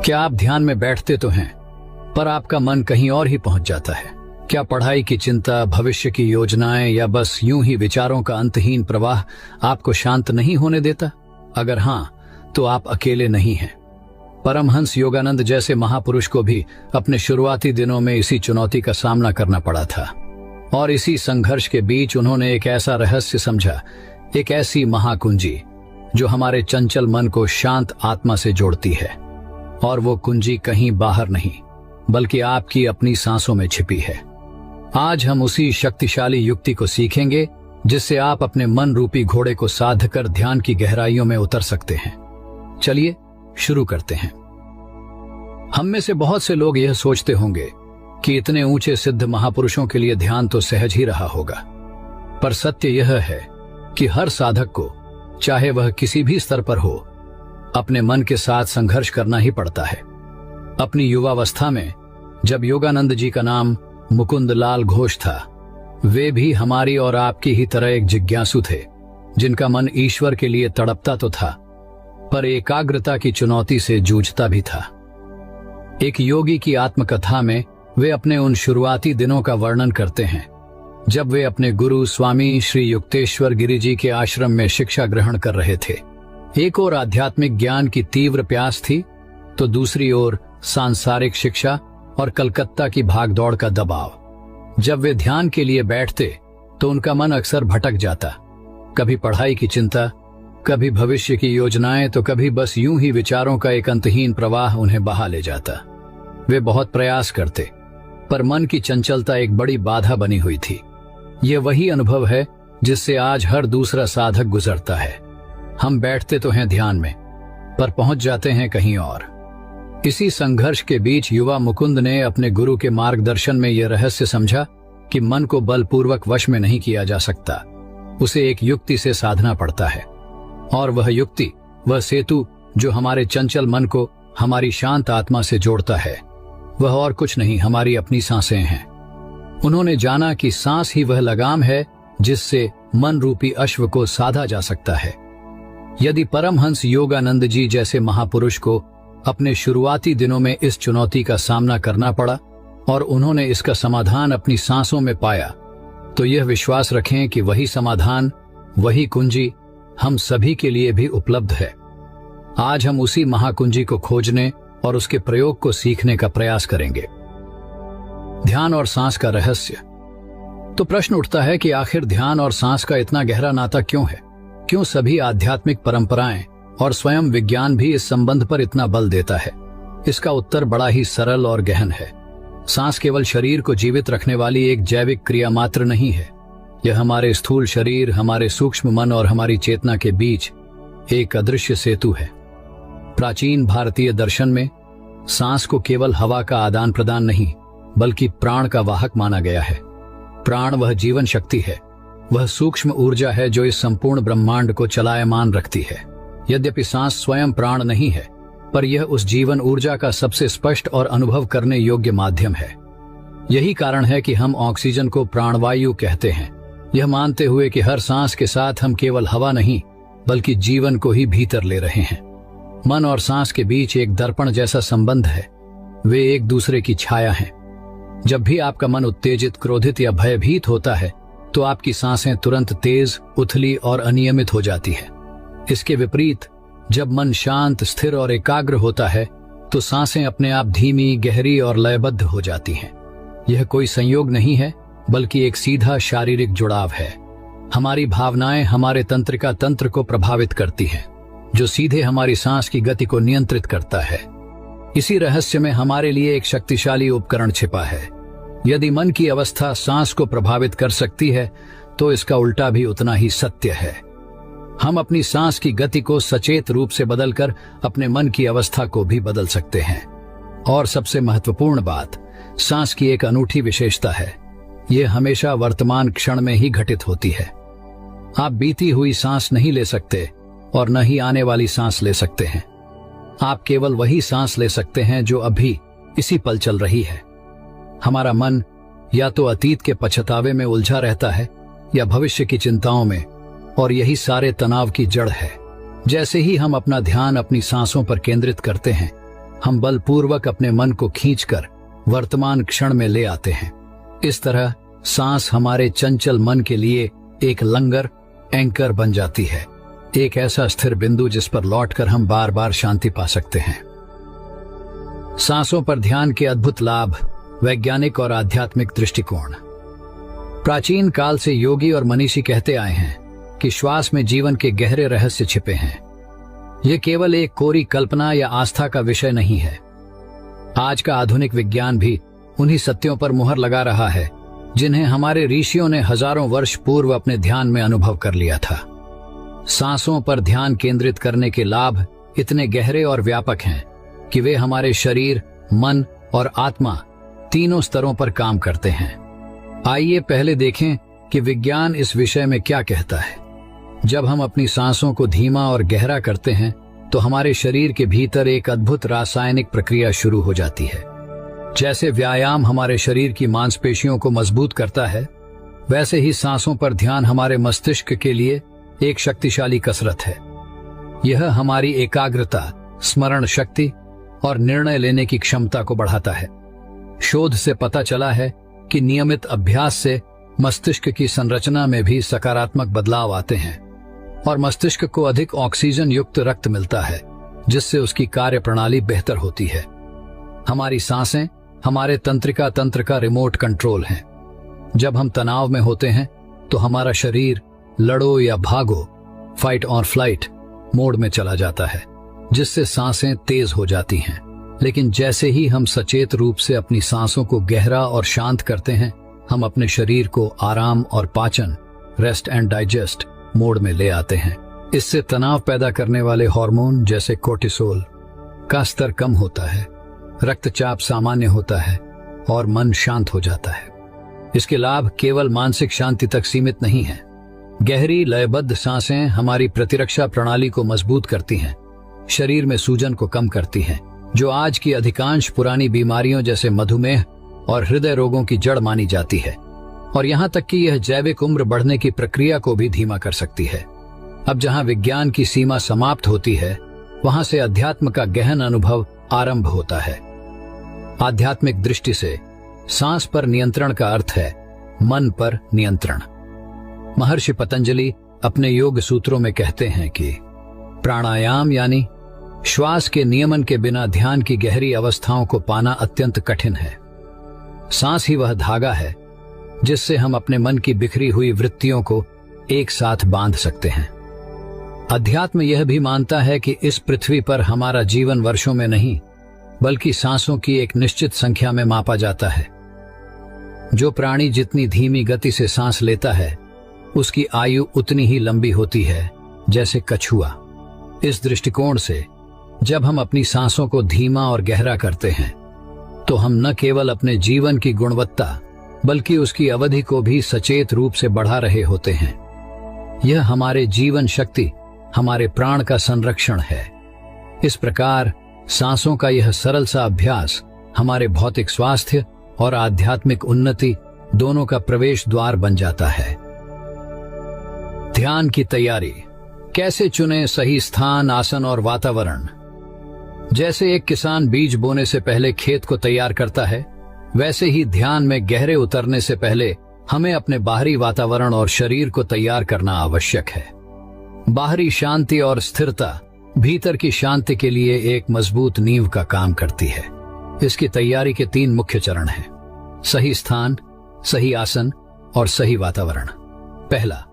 क्या आप ध्यान में बैठते तो हैं, पर आपका मन कहीं और ही पहुंच जाता है? क्या पढ़ाई की चिंता, भविष्य की योजनाएं या बस यूं ही विचारों का अंतहीन प्रवाह आपको शांत नहीं होने देता? अगर हाँ, तो आप अकेले नहीं हैं। परमहंस योगानंद जैसे महापुरुष को भी अपने शुरुआती दिनों में इसी चुनौती का सामना करना पड़ा था, और इसी संघर्ष के बीच उन्होंने एक ऐसा रहस्य समझा, एक ऐसी महाकुंजी जो हमारे चंचल मन को शांत आत्मा से जोड़ती है। और वो कुंजी कहीं बाहर नहीं, बल्कि आपकी अपनी सांसों में छिपी है। आज हम उसी शक्तिशाली युक्ति को सीखेंगे जिससे आप अपने मन रूपी घोड़े को साध कर ध्यान की गहराइयों में उतर सकते हैं। चलिए शुरू करते हैं। हम में से बहुत से लोग यह सोचते होंगे कि इतने ऊंचे सिद्ध महापुरुषों के लिए ध्यान तो सहज ही रहा होगा, पर सत्य यह है कि हर साधक को, चाहे वह किसी भी स्तर पर हो, अपने मन के साथ संघर्ष करना ही पड़ता है। अपनी युवावस्था में जब योगानंद जी का नाम मुकुंद लाल घोष था, वे भी हमारी और आपकी ही तरह एक जिज्ञासु थे, जिनका मन ईश्वर के लिए तड़पता तो था, पर एकाग्रता की चुनौती से जूझता भी था। एक योगी की आत्मकथा में वे अपने उन शुरुआती दिनों का वर्णन करते हैं, जब वे अपने गुरु स्वामी श्री युक्तेश्वर गिरि जी के आश्रम में शिक्षा ग्रहण कर रहे थे। एक ओर आध्यात्मिक ज्ञान की तीव्र प्यास थी, तो दूसरी ओर सांसारिक शिक्षा और कलकत्ता की भागदौड़ का दबाव। जब वे ध्यान के लिए बैठते तो उनका मन अक्सर भटक जाता, कभी पढ़ाई की चिंता, कभी भविष्य की योजनाएं, तो कभी बस यूं ही विचारों का एक अंतहीन प्रवाह उन्हें बहा ले जाता। वे बहुत प्रयास करते, पर मन की चंचलता एक बड़ी बाधा बनी हुई थी। ये वही अनुभव है जिससे आज हर दूसरा साधक गुजरता है। हम बैठते तो हैं ध्यान में, पर पहुंच जाते हैं कहीं और। इसी संघर्ष के बीच युवा मुकुंद ने अपने गुरु के मार्गदर्शन में यह रहस्य समझा कि मन को बलपूर्वक वश में नहीं किया जा सकता, उसे एक युक्ति से साधना पड़ता है। और वह युक्ति, वह सेतु जो हमारे चंचल मन को हमारी शांत आत्मा से जोड़ता है, वह और कुछ नहीं, हमारी अपनी सांसें हैं। उन्होंने जाना कि सांस ही वह लगाम है जिससे मन रूपी अश्व को साधा जा सकता है। यदि परमहंस योगानंद जी जैसे महापुरुष को अपने शुरुआती दिनों में इस चुनौती का सामना करना पड़ा और उन्होंने इसका समाधान अपनी सांसों में पाया, तो यह विश्वास रखें कि वही समाधान, वही कुंजी हम सभी के लिए भी उपलब्ध है। आज हम उसी महाकुंजी को खोजने और उसके प्रयोग को सीखने का प्रयास करेंगे। ध्यान और सांस का रहस्य। तो प्रश्न उठता है कि आखिर ध्यान और सांस का इतना गहरा नाता क्यों है? क्यों सभी आध्यात्मिक परंपराएं और स्वयं विज्ञान भी इस संबंध पर इतना बल देता है? इसका उत्तर बड़ा ही सरल और गहन है। सांस केवल शरीर को जीवित रखने वाली एक जैविक क्रिया मात्र नहीं है। यह हमारे स्थूल शरीर, हमारे सूक्ष्म मन और हमारी चेतना के बीच एक अदृश्य सेतु है। प्राचीन भारतीय दर्शन में सांस को केवल हवा का आदान प्रदान नहीं, बल्कि प्राण का वाहक माना गया है। प्राण वह जीवन शक्ति है, वह सूक्ष्म ऊर्जा है जो इस संपूर्ण ब्रह्मांड को चलायमान रखती है। यद्यपि सांस स्वयं प्राण नहीं है, पर यह उस जीवन ऊर्जा का सबसे स्पष्ट और अनुभव करने योग्य माध्यम है। यही कारण है कि हम ऑक्सीजन को प्राणवायु कहते हैं, यह मानते हुए कि हर सांस के साथ हम केवल हवा नहीं, बल्कि जीवन को ही भीतर ले रहे हैं। मन और सांस के बीच एक दर्पण जैसा संबंध है, वे एक दूसरे की छाया हैं। जब भी आपका मन उत्तेजित, क्रोधित या भयभीत होता है, तो आपकी सांसें तुरंत तेज, उथली और अनियमित हो जाती है। इसके विपरीत जब मन शांत, स्थिर और एकाग्र होता है, तो सांसें अपने आप धीमी, गहरी और लयबद्ध हो जाती हैं। यह कोई संयोग नहीं है, बल्कि एक सीधा शारीरिक जुड़ाव है। हमारी भावनाएं हमारे तंत्रिका तंत्र को प्रभावित करती हैं, जो सीधे हमारी सांस की गति को नियंत्रित करता है। इसी रहस्य में हमारे लिए एक शक्तिशाली उपकरण छिपा है। यदि मन की अवस्था सांस को प्रभावित कर सकती है, तो इसका उल्टा भी उतना ही सत्य है। हम अपनी सांस की गति को सचेत रूप से बदलकर अपने मन की अवस्था को भी बदल सकते हैं। और सबसे महत्वपूर्ण बात, सांस की एक अनूठी विशेषता है, यह हमेशा वर्तमान क्षण में ही घटित होती है। आप बीती हुई सांस नहीं ले सकते और न ही आने वाली सांस ले सकते हैं। आप केवल वही सांस ले सकते हैं जो अभी इसी पल चल रही है। हमारा मन या तो अतीत के पछतावे में उलझा रहता है या भविष्य की चिंताओं में, और यही सारे तनाव की जड़ है। जैसे ही हम अपना ध्यान अपनी सांसों पर केंद्रित करते हैं, हम बलपूर्वक अपने मन को खींचकर वर्तमान क्षण में ले आते हैं। इस तरह सांस हमारे चंचल मन के लिए एक लंगर, एंकर बन जाती है, एक ऐसा स्थिर बिंदु जिस पर लौटकर हम बार बार शांति पा सकते हैं। सांसों पर ध्यान के अद्भुत लाभ, वैज्ञानिक और आध्यात्मिक दृष्टिकोण। प्राचीन काल से योगी और मनीषी कहते आए हैं कि श्वास में जीवन के गहरे रहस्य छिपे हैं। यह केवल एक कोरी कल्पना या आस्था का विषय नहीं है। आज का आधुनिक विज्ञान भी उन्हीं सत्यों पर मुहर लगा रहा है जिन्हें हमारे ऋषियों ने हजारों वर्ष पूर्व अपने ध्यान में अनुभव कर लिया था। सांसों पर ध्यान केंद्रित करने के लाभ इतने गहरे और व्यापक हैं कि वे हमारे शरीर, मन और आत्मा तीनों स्तरों पर काम करते हैं। आइए पहले देखें कि विज्ञान इस विषय में क्या कहता है। जब हम अपनी सांसों को धीमा और गहरा करते हैं तो हमारे शरीर के भीतर एक अद्भुत रासायनिक प्रक्रिया शुरू हो जाती है। जैसे व्यायाम हमारे शरीर की मांसपेशियों को मजबूत करता है, वैसे ही सांसों पर ध्यान हमारे मस्तिष्क के लिए एक शक्तिशाली कसरत है। यह हमारी एकाग्रता, स्मरण शक्ति और निर्णय लेने की क्षमता को बढ़ाता है। शोध से पता चला है कि नियमित अभ्यास से मस्तिष्क की संरचना में भी सकारात्मक बदलाव आते हैं और मस्तिष्क को अधिक ऑक्सीजन युक्त रक्त मिलता है, जिससे उसकी कार्य प्रणाली बेहतर होती है। हमारी सांसें हमारे तंत्रिका तंत्र का रिमोट कंट्रोल हैं। जब हम तनाव में होते हैं तो हमारा शरीर लड़ो या भागो, फाइट और फ्लाइट मोड में चला जाता है, जिससे सांसें तेज हो जाती हैं। लेकिन जैसे ही हम सचेत रूप से अपनी सांसों को गहरा और शांत करते हैं, हम अपने शरीर को आराम और पाचन, रेस्ट एंड डाइजेस्ट मोड में ले आते हैं। इससे तनाव पैदा करने वाले हार्मोन जैसे कोर्टिसोल का स्तर कम होता है, रक्तचाप सामान्य होता है और मन शांत हो जाता है। इसके लाभ केवल मानसिक शांति तक सीमित नहीं है। गहरी लयबद्ध सांसें हमारी प्रतिरक्षा प्रणाली को मजबूत करती हैं, शरीर में सूजन को कम करती हैं, जो आज की अधिकांश पुरानी बीमारियों जैसे मधुमेह और हृदय रोगों की जड़ मानी जाती है। और यहाँ तक कि यह जैविक उम्र बढ़ने की प्रक्रिया को भी धीमा कर सकती है। अब जहाँ विज्ञान की सीमा समाप्त होती है, वहां से अध्यात्म का गहन अनुभव आरंभ होता है। आध्यात्मिक दृष्टि से सांस पर नियंत्रण का अर्थ है मन पर नियंत्रण। महर्षि पतंजलि अपने योग सूत्रों में कहते हैं कि प्राणायाम यानी श्वास के नियमन के बिना ध्यान की गहरी अवस्थाओं को पाना अत्यंत कठिन है। सांस ही वह धागा है जिससे हम अपने मन की बिखरी हुई वृत्तियों को एक साथ बांध सकते हैं। अध्यात्म यह भी मानता है कि इस पृथ्वी पर हमारा जीवन वर्षों में नहीं, बल्कि सांसों की एक निश्चित संख्या में मापा जाता है। जो प्राणी जितनी धीमी गति से सांस लेता है, उसकी आयु उतनी ही लंबी होती है जैसे कछुआ। इस दृष्टिकोण से जब हम अपनी सांसों को धीमा और गहरा करते हैं, तो हम न केवल अपने जीवन की गुणवत्ता बल्कि उसकी अवधि को भी सचेत रूप से बढ़ा रहे होते हैं। यह हमारे जीवन शक्ति, हमारे प्राण का संरक्षण है। इस प्रकार सांसों का यह सरल सा अभ्यास हमारे भौतिक स्वास्थ्य और आध्यात्मिक उन्नति दोनों का प्रवेश द्वार बन जाता है। ध्यान की तैयारी। कैसे चुनें सही स्थान, आसन और वातावरण। जैसे एक किसान बीज बोने से पहले खेत को तैयार करता है, वैसे ही ध्यान में गहरे उतरने से पहले हमें अपने बाहरी वातावरण और शरीर को तैयार करना आवश्यक है। बाहरी शांति और स्थिरता भीतर की शांति के लिए एक मजबूत नींव का काम करती है। इसकी तैयारी के 3 मुख्य चरण हैं: सही स्थान, सही आसन और सही वातावरण। पहला,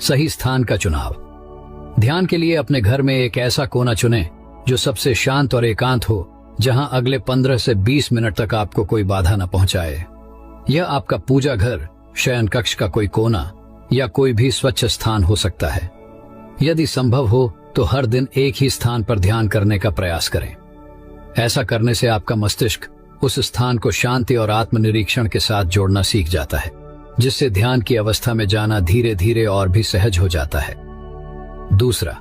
सही स्थान का चुनाव। ध्यान के लिए अपने घर में एक ऐसा कोना चुनें जो सबसे शांत और एकांत हो, जहां अगले 15 से 20 मिनट तक आपको कोई बाधा न पहुंचाए। यह आपका पूजा घर, शयन कक्ष का कोई कोना या कोई भी स्वच्छ स्थान हो सकता है। यदि संभव हो तो हर दिन एक ही स्थान पर ध्यान करने का प्रयास करें। ऐसा करने से आपका मस्तिष्क उस स्थान को शांति और आत्मनिरीक्षण के साथ जोड़ना सीख जाता है, जिससे ध्यान की अवस्था में जाना धीरे धीरे और भी सहज हो जाता है। दूसरा,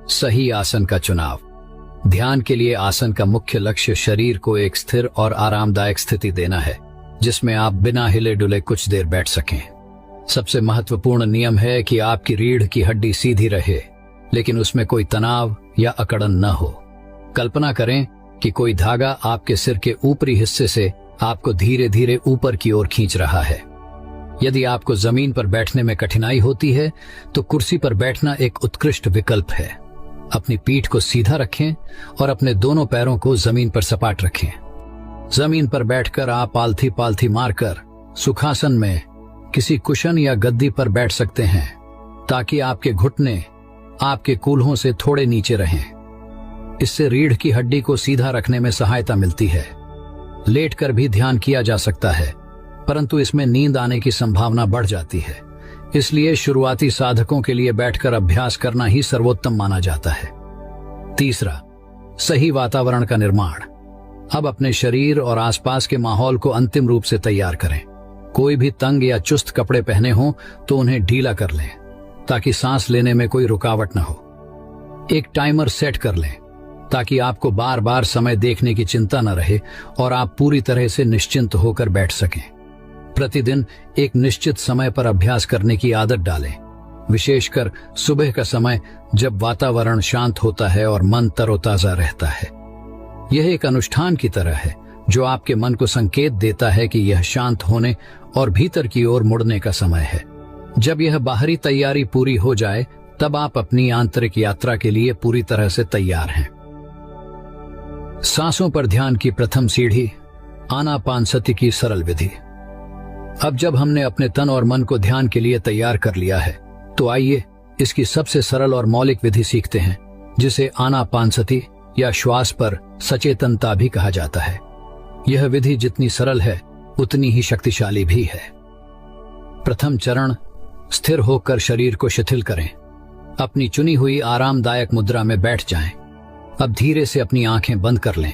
सही आसन का चुनाव। ध्यान के लिए आसन का मुख्य लक्ष्य शरीर को एक स्थिर और आरामदायक स्थिति देना है, जिसमें आप बिना हिले डुले कुछ देर बैठ सकें। सबसे महत्वपूर्ण नियम है कि आपकी रीढ़ की हड्डी सीधी रहे, लेकिन उसमें कोई तनाव या अकड़न न हो। कल्पना करें कि कोई धागा आपके सिर के ऊपरी हिस्से से आपको धीरे धीरे ऊपर की ओर खींच रहा है। यदि आपको जमीन पर बैठने में कठिनाई होती है तो कुर्सी पर बैठना एक उत्कृष्ट विकल्प है। अपनी पीठ को सीधा रखें और अपने दोनों पैरों को जमीन पर सपाट रखें। जमीन पर बैठकर आप पालथी पालथी मारकर सुखासन में किसी कुशन या गद्दी पर बैठ सकते हैं ताकि आपके घुटने आपके कूल्हों से थोड़े नीचे रहें। इससे रीढ़ की हड्डी को सीधा रखने में सहायता मिलती है। लेटकर भी ध्यान किया जा सकता है, परंतु इसमें नींद आने की संभावना बढ़ जाती है। इसलिए शुरुआती साधकों के लिए बैठकर अभ्यास करना ही सर्वोत्तम माना जाता है। तीसरा, सही वातावरण का निर्माण। अब अपने शरीर और आसपास के माहौल को अंतिम रूप से तैयार करें। कोई भी तंग या चुस्त कपड़े पहने हों तो उन्हें ढीला कर लें ताकि सांस लेने में कोई रुकावट न हो। एक टाइमर सेट कर लें ताकि आपको बार बार समय देखने की चिंता न रहे और आप पूरी तरह से निश्चिंत होकर बैठ सकें। प्रतिदिन एक निश्चित समय पर अभ्यास करने की आदत डालें, विशेषकर सुबह का समय जब वातावरण शांत होता है और मन तरोताजा रहता है। यह एक अनुष्ठान की तरह है जो आपके मन को संकेत देता है कि यह शांत होने और भीतर की ओर मुड़ने का समय है। जब यह बाहरी तैयारी पूरी हो जाए तब आप अपनी आंतरिक यात्रा के लिए पूरी तरह से तैयार हैं। सांसों पर ध्यान की प्रथम सीढ़ी, आनापानसति की सरल विधि। अब जब हमने अपने तन और मन को ध्यान के लिए तैयार कर लिया है तो आइए इसकी सबसे सरल और मौलिक विधि सीखते हैं, जिसे आनापानसति या श्वास पर सचेतनता भी कहा जाता है। यह विधि जितनी सरल है उतनी ही शक्तिशाली भी है। प्रथम चरण, स्थिर होकर शरीर को शिथिल करें। अपनी चुनी हुई आरामदायक मुद्रा में बैठ जाएं। अब धीरे से अपनी आंखें बंद कर लें।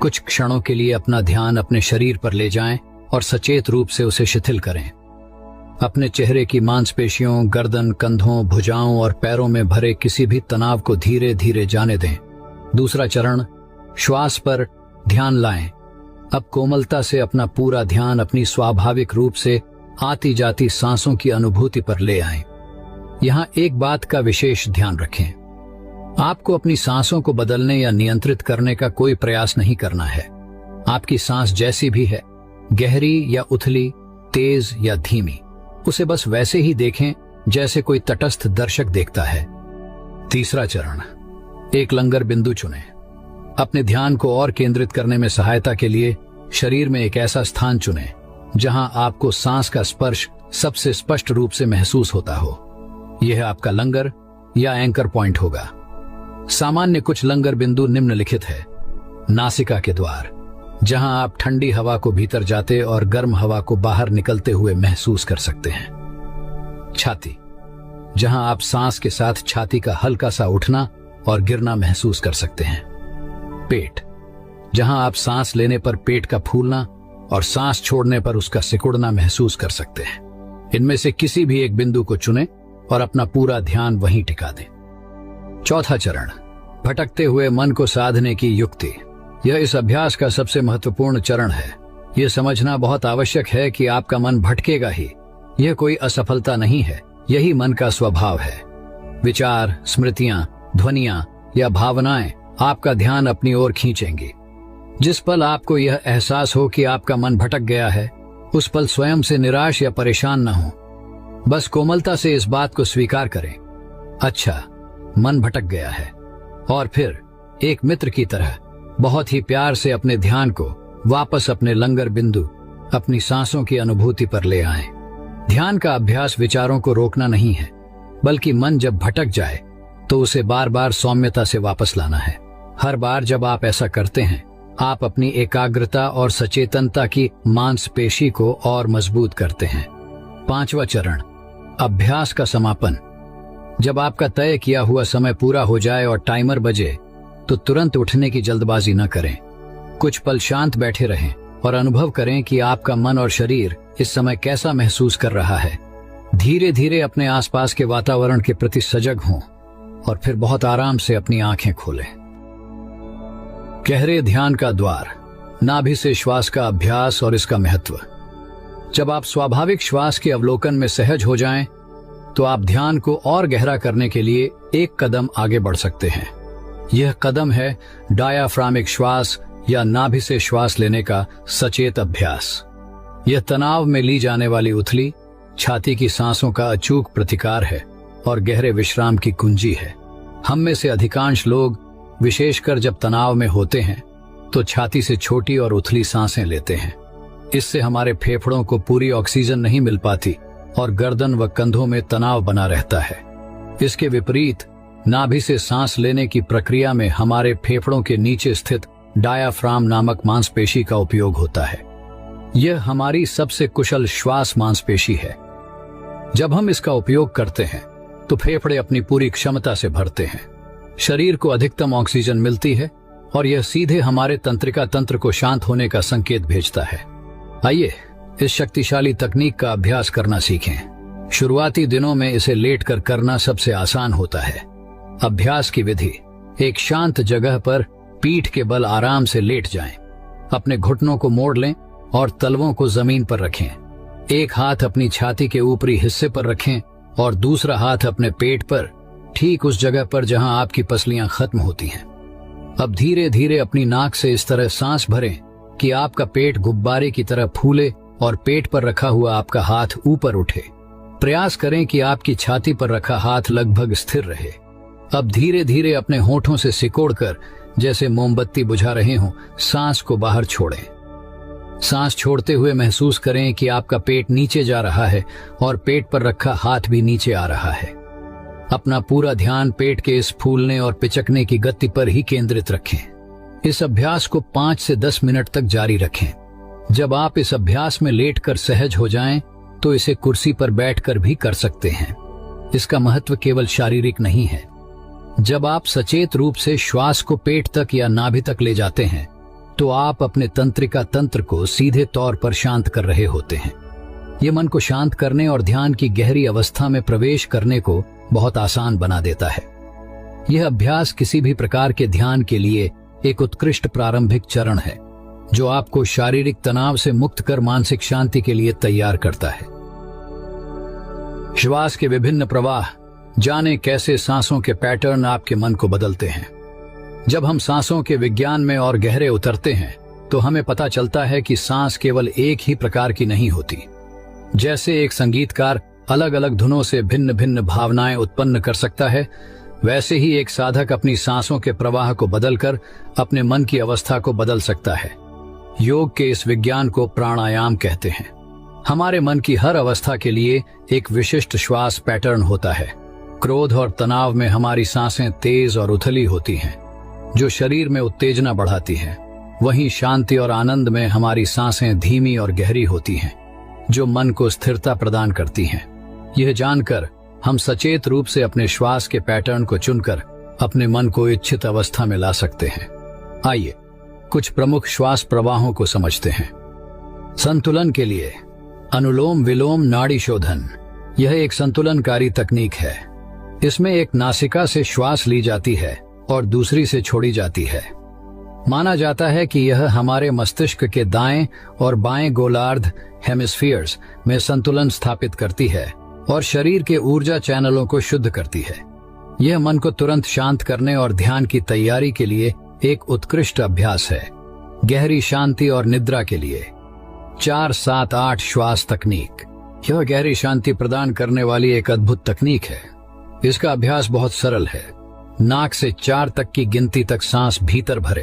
कुछ क्षणों के लिए अपना ध्यान अपने शरीर पर ले जाएं और सचेत रूप से उसे शिथिल करें। अपने चेहरे की मांसपेशियों, गर्दन, कंधों, भुजाओं और पैरों में भरे किसी भी तनाव को धीरे धीरे जाने दें। दूसरा चरण, श्वास पर ध्यान लाएं। अब कोमलता से अपना पूरा ध्यान अपनी स्वाभाविक रूप से आती जाती सांसों की अनुभूति पर ले आएं। यहाँ एक बात का विशेष ध्यान रखें, आपको अपनी सांसों को बदलने या नियंत्रित करने का कोई प्रयास नहीं करना है। आपकी सांस जैसी भी है, गहरी या उथली, तेज या धीमी, उसे बस वैसे ही देखें जैसे कोई तटस्थ दर्शक देखता है। तीसरा चरण, एक लंगर बिंदु चुनें। अपने ध्यान को और केंद्रित करने में सहायता के लिए शरीर में एक ऐसा स्थान चुनें जहां आपको सांस का स्पर्श सबसे स्पष्ट रूप से महसूस होता हो। यह आपका लंगर या एंकर पॉइंट होगा। सामान्य कुछ लंगर बिंदु निम्नलिखित है। नासिका के द्वार, जहां आप ठंडी हवा को भीतर जाते और गर्म हवा को बाहर निकलते हुए महसूस कर सकते हैं। छाती, जहां आप सांस के साथ छाती का हल्का सा उठना और गिरना महसूस कर सकते हैं। पेट, जहां आप सांस लेने पर पेट का फूलना और सांस छोड़ने पर उसका सिकुड़ना महसूस कर सकते हैं। इनमें से किसी भी एक बिंदु को चुनें और अपना पूरा ध्यान वहीं टिका दें। चौथा चरण, भटकते हुए मन को साधने की युक्ति। यह इस अभ्यास का सबसे महत्वपूर्ण चरण है। यह समझना बहुत आवश्यक है कि आपका मन भटकेगा ही। यह कोई असफलता नहीं है, यही मन का स्वभाव है। विचार, स्मृतियां, ध्वनियां या भावनाएं आपका ध्यान अपनी ओर खींचेंगी। जिस पल आपको यह एहसास हो कि आपका मन भटक गया है, उस पल स्वयं से निराश या परेशान न हो। बस कोमलता से इस बात को स्वीकार करें, अच्छा, मन भटक गया है, और फिर एक मित्र की तरह बहुत ही प्यार से अपने ध्यान को वापस अपने लंगर बिंदु, अपनी सांसों की अनुभूति पर ले आएं। ध्यान का अभ्यास विचारों को रोकना नहीं है, बल्कि मन जब भटक जाए तो उसे बार बार सौम्यता से वापस लाना है। हर बार जब आप ऐसा करते हैं, आप अपनी एकाग्रता और सचेतनता की मांसपेशी को और मजबूत करते हैं। पांचवा चरण, अभ्यास का समापन। जब आपका तय किया हुआ समय पूरा हो जाए और टाइमर बजे तो तुरंत उठने की जल्दबाजी न करें। कुछ पल शांत बैठे रहें और अनुभव करें कि आपका मन और शरीर इस समय कैसा महसूस कर रहा है। धीरे धीरे अपने आसपास के वातावरण के प्रति सजग हों और फिर बहुत आराम से अपनी आंखें खोलें। गहरे ध्यान का द्वार, नाभि से श्वास का अभ्यास और इसका महत्व। जब आप स्वाभाविक श्वास के अवलोकन में सहज हो जाएं, तो आप ध्यान को और गहरा करने के लिए एक कदम आगे बढ़ सकते हैं। यह कदम है डायाफ्रामिक श्वास या नाभि से श्वास लेने का सचेत अभ्यास। यह तनाव में ली जाने वाली उथली छाती की सांसों का अचूक प्रतिकार है और गहरे विश्राम की कुंजी है। हम में से अधिकांश लोग, विशेषकर जब तनाव में होते हैं, तो छाती से छोटी और उथली सांसें लेते हैं। इससे हमारे फेफड़ों को पूरी ऑक्सीजन नहीं मिल पाती और गर्दन व कंधों में तनाव बना रहता है। इसके विपरीत नाभि से सांस लेने की प्रक्रिया में हमारे फेफड़ों के नीचे स्थित डायाफ्राम नामक मांसपेशी का उपयोग होता है। यह हमारी सबसे कुशल श्वास मांसपेशी है। जब हम इसका उपयोग करते हैं तो फेफड़े अपनी पूरी क्षमता से भरते हैं, शरीर को अधिकतम ऑक्सीजन मिलती है और यह सीधे हमारे तंत्रिका तंत्र को शांत होने का संकेत भेजता है। आइए इस शक्तिशाली तकनीक का अभ्यास करना सीखें। शुरुआती दिनों में इसे लेटकर करना सबसे आसान होता है। अभ्यास की विधि: एक शांत जगह पर पीठ के बल आराम से लेट जाएं। अपने घुटनों को मोड़ लें और तलवों को जमीन पर रखें। एक हाथ अपनी छाती के ऊपरी हिस्से पर रखें और दूसरा हाथ अपने पेट पर, ठीक उस जगह पर जहां आपकी पसलियां खत्म होती हैं। अब धीरे धीरे अपनी नाक से इस तरह सांस भरें कि आपका पेट गुब्बारे की तरह फूले और पेट पर रखा हुआ आपका हाथ ऊपर उठे। प्रयास करें कि आपकी छाती पर रखा हाथ लगभग स्थिर रहे। अब धीरे धीरे अपने होठों से सिकोड़कर, जैसे मोमबत्ती बुझा रहे हों, सांस को बाहर छोड़ें। सांस छोड़ते हुए महसूस करें कि आपका पेट नीचे जा रहा है और पेट पर रखा हाथ भी नीचे आ रहा है। अपना पूरा ध्यान पेट के इस फूलने और पिचकने की गति पर ही केंद्रित रखें। इस अभ्यास को 5 से 10 मिनट तक जारी रखें। जब आप इस अभ्यास में लेटकर सहज हो जाएं, तो इसे कुर्सी पर बैठकर भी कर सकते हैं। इसका महत्व केवल शारीरिक नहीं है। जब आप सचेत रूप से श्वास को पेट तक या नाभि तक ले जाते हैं, तो आप अपने तंत्रिका तंत्र को सीधे तौर पर शांत कर रहे होते हैं। ये मन को शांत करने और ध्यान की गहरी अवस्था में प्रवेश करने को बहुत आसान बना देता है। यह अभ्यास किसी भी प्रकार के ध्यान के लिए एक उत्कृष्ट प्रारंभिक चरण है, जो आपको शारीरिक तनाव से मुक्त कर मानसिक शांति के लिए तैयार करता है। श्वास के विभिन्न प्रवाह, जाने कैसे सांसों के पैटर्न आपके मन को बदलते हैं। जब हम सांसों के विज्ञान में और गहरे उतरते हैं, तो हमें पता चलता है कि सांस केवल एक ही प्रकार की नहीं होती। जैसे एक संगीतकार अलग अलग धुनों से भिन्न भिन्न भावनाएं उत्पन्न कर सकता है, वैसे ही एक साधक अपनी सांसों के प्रवाह को बदलकर अपने मन की अवस्था को बदल सकता है। योग के इस विज्ञान को प्राणायाम कहते हैं। हमारे मन की हर अवस्था के लिए एक विशिष्ट श्वास पैटर्न होता है। क्रोध और तनाव में हमारी सांसें तेज और उथली होती हैं, जो शरीर में उत्तेजना बढ़ाती हैं। वहीं शांति और आनंद में हमारी सांसें धीमी और गहरी होती हैं, जो मन को स्थिरता प्रदान करती हैं। यह जानकर हम सचेत रूप से अपने श्वास के पैटर्न को चुनकर अपने मन को इच्छित अवस्था में ला सकते हैं। आइए कुछ प्रमुख श्वास प्रवाहों को समझते हैं। संतुलन के लिए अनुलोम विलोम नाड़ी शोधन। यह एक संतुलनकारी तकनीक है। इसमें एक नासिका से श्वास ली जाती है और दूसरी से छोड़ी जाती है। माना जाता है कि यह हमारे मस्तिष्क के दाएं और बाएं गोलार्ध हेमिस्फीयर्स में संतुलन स्थापित करती है और शरीर के ऊर्जा चैनलों को शुद्ध करती है। यह मन को तुरंत शांत करने और ध्यान की तैयारी के लिए एक उत्कृष्ट अभ्यास है। गहरी शांति और निद्रा के लिए 4-7-8 श्वास तकनीक। यह गहरी शांति प्रदान करने वाली एक अद्भुत तकनीक है। इसका अभ्यास बहुत सरल है। नाक से 4 तक की गिनती तक सांस भीतर भरे।